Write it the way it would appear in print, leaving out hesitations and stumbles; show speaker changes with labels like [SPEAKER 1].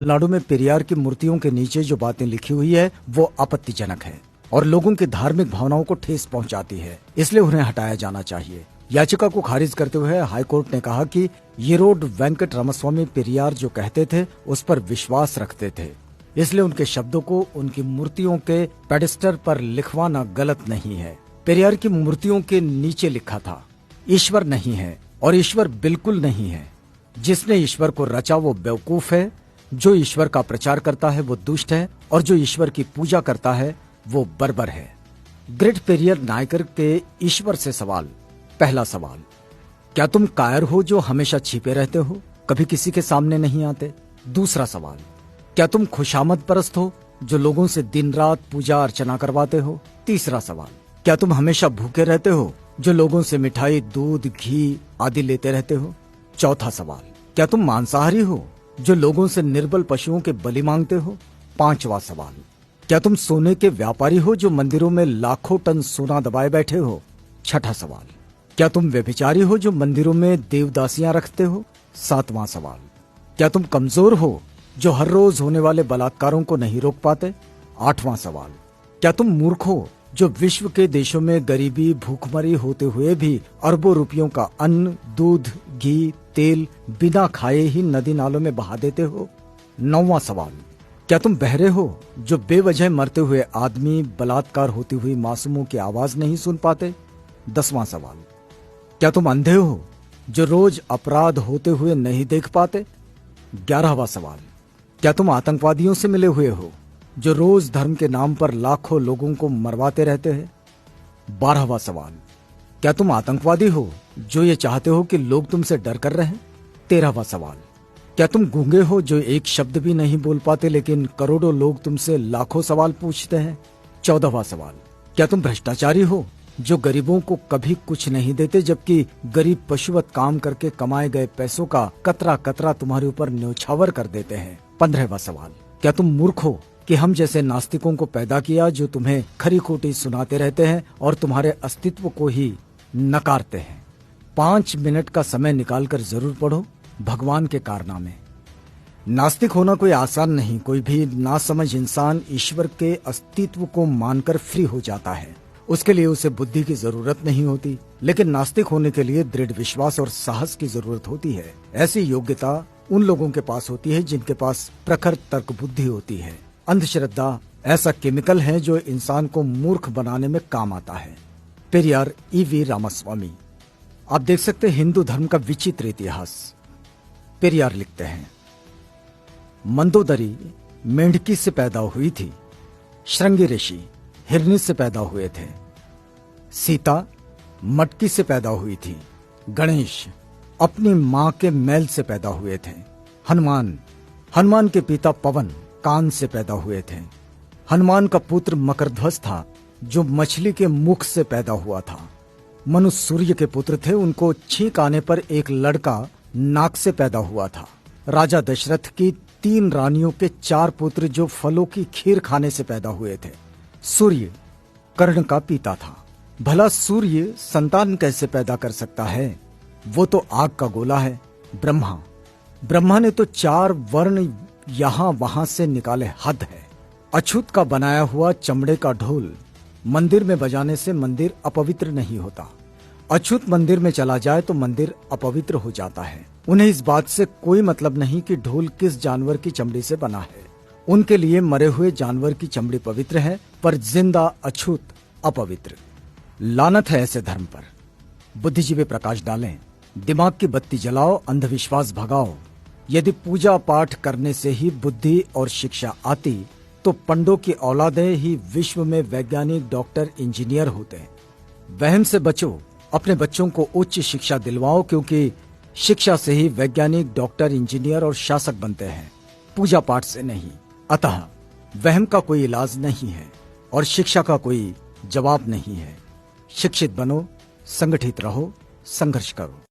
[SPEAKER 1] तमिलनाडु में पेरियार की मूर्तियों के नीचे जो बातें लिखी हुई है वो आपत्तिजनक है और लोगों की धार्मिक भावनाओं को ठेस पहुंचाती है, इसलिए उन्हें हटाया जाना चाहिए। याचिका को खारिज करते हुए हाईकोर्ट ने कहा कि येरोड वेंकट रामास्वामी पेरियार जो कहते थे उस पर विश्वास रखते थे, इसलिए उनके शब्दों को उनकी मूर्तियों के पेडेस्टल पर लिखवाना गलत नहीं है। पेरियार की मूर्तियों के नीचे लिखा था, ईश्वर नहीं है और ईश्वर बिल्कुल नहीं है। जिसने ईश्वर को रचा वो बेवकूफ है, जो ईश्वर का प्रचार करता है वो दुष्ट है और जो ईश्वर की पूजा करता है वो बर्बर है। ग्रेट पेरियर नायकर के ईश्वर से सवाल। पहला सवाल, क्या तुम कायर हो जो हमेशा छिपे रहते हो, कभी किसी के सामने नहीं आते? दूसरा सवाल, क्या तुम खुशामद परस्त हो जो लोगों से दिन रात पूजा अर्चना करवाते हो? तीसरा सवाल, क्या तुम हमेशा भूखे रहते हो जो लोगों से मिठाई, दूध, घी आदि लेते रहते हो? चौथा सवाल, क्या तुम मांसाहारी हो जो लोगों से निर्बल पशुओं के बलि मांगते हो? पांचवा सवाल, क्या तुम सोने के व्यापारी हो जो मंदिरों में लाखों टन सोना दबाए बैठे हो? छठा सवाल, क्या तुम व्यभिचारी हो जो मंदिरों में देवदासियां रखते हो? सातवां सवाल, क्या तुम कमजोर हो जो हर रोज होने वाले बलात्कारों को नहीं रोक पाते? आठवां सवाल, क्या तुम मूर्ख हो जो विश्व के देशों में गरीबी, भूखमरी होते हुए भी अरबों रुपयों का अन्न, दूध, घी, तेल बिना खाए ही नदी नालों में बहा देते हो? नौवां सवाल, क्या तुम बहरे हो जो बेवजह मरते हुए आदमी, बलात्कार होती हुई मासूमों की आवाज नहीं सुन पाते? 10वां सवाल, क्या तुम अंधे हो जो रोज अपराध होते हुए नहीं देख पाते? 11वां सवाल, क्या तुम आतंकवादियों से मिले हुए हो जो रोज धर्म के नाम पर लाखों लोगों को मरवाते रहते हैं? 12वां सवाल, क्या तुम आतंकवादी हो जो ये चाहते हो कि लोग तुमसे डर कर रहें? 13वां सवाल, क्या तुम गूंगे हो जो एक शब्द भी नहीं बोल पाते लेकिन करोड़ों लोग तुमसे लाखों सवाल पूछते हैं? 14वां सवाल, क्या तुम भ्रष्टाचारी हो जो गरीबों को कभी कुछ नहीं देते जबकि गरीब पशुवत काम करके कमाए गए पैसों का कतरा कतरा तुम्हारे ऊपर न्योछावर कर देते हैं? 15वां सवाल, क्या तुम मूर्ख हो कि हम जैसे नास्तिकों को पैदा किया जो तुम्हें खरी खोटी सुनाते रहते हैं और तुम्हारे अस्तित्व को ही नकारते हैं? 5 मिनट का समय निकालकर जरूर पढ़ो भगवान के कारनामे। नास्तिक होना कोई आसान नहीं। कोई भी नासमझ इंसान ईश्वर के अस्तित्व को मानकर फ्री हो जाता है, उसके लिए उसे बुद्धि की जरूरत नहीं होती, लेकिन नास्तिक होने के लिए दृढ़ विश्वास और साहस की जरूरत होती है। ऐसी योग्यता उन लोगों के पास होती है जिनके पास प्रखर तर्क बुद्धि होती है। अंधश्रद्धा ऐसा केमिकल है जो इंसान को मूर्ख बनाने में काम आता है। पेरियार ईवी रामास्वामी। आप देख सकते हैं हिंदू धर्म का विचित्र इतिहास। पेरियार लिखते हैं, मंदोदरी मेंढकी से पैदा हुई थी, श्रृंगी ऋषि हिरनी से पैदा हुए थे, सीता मटकी से पैदा हुई थी, गणेश अपनी मां के मैल से पैदा हुए थे, हनुमान के पिता पवन कान से पैदा हुए थे, हनुमान का पुत्र मकरध्वज था जो मछली के मुख से पैदा हुआ था, मनु सूर्य के पुत्र थे, उनको छींक आने पर एक लड़का नाक से पैदा हुआ था, राजा दशरथ की 3 रानियों के 4 पुत्र जो फलों की खीर खाने से पैदा हुए थे, सूर्य कर्ण का पिता था। भला सूर्य संतान कैसे पैदा कर सकता है? वो तो आग का गोला है। ब्रह्मा ने तो 4 वर्ण यहां वहां से निकाले, हद है। अछूत का बनाया हुआ चमड़े का ढोल मंदिर में बजाने से मंदिर अपवित्र नहीं होता। अछूत मंदिर में चला जाए तो मंदिर अपवित्र हो जाता है। उन्हें इस बात से कोई मतलब नहीं कि ढोल किस जानवर की चमड़ी से बना है। उनके लिए मरे हुए जानवर की चमड़ी पवित्र है पर जिंदा अछूत अपवित्र। लानत है ऐसे धर्म पर। बुद्धिजीवी प्रकाश डालें, दिमाग की बत्ती जलाओ, अंधविश्वास भगाओ। यदि पूजा पाठ करने से ही बुद्धि और शिक्षा आती तो पंडों की औलादें ही विश्व में वैज्ञानिक, डॉक्टर, इंजीनियर होते। वहम से बचो, अपने बच्चों को उच्च शिक्षा दिलवाओ क्योंकि शिक्षा से ही वैज्ञानिक, डॉक्टर, इंजीनियर और शासक बनते हैं, पूजा पाठ से नहीं। अतः वहम का कोई इलाज नहीं है और शिक्षा का कोई जवाब नहीं है। शिक्षित बनो, संगठित रहो, संघर्ष करो।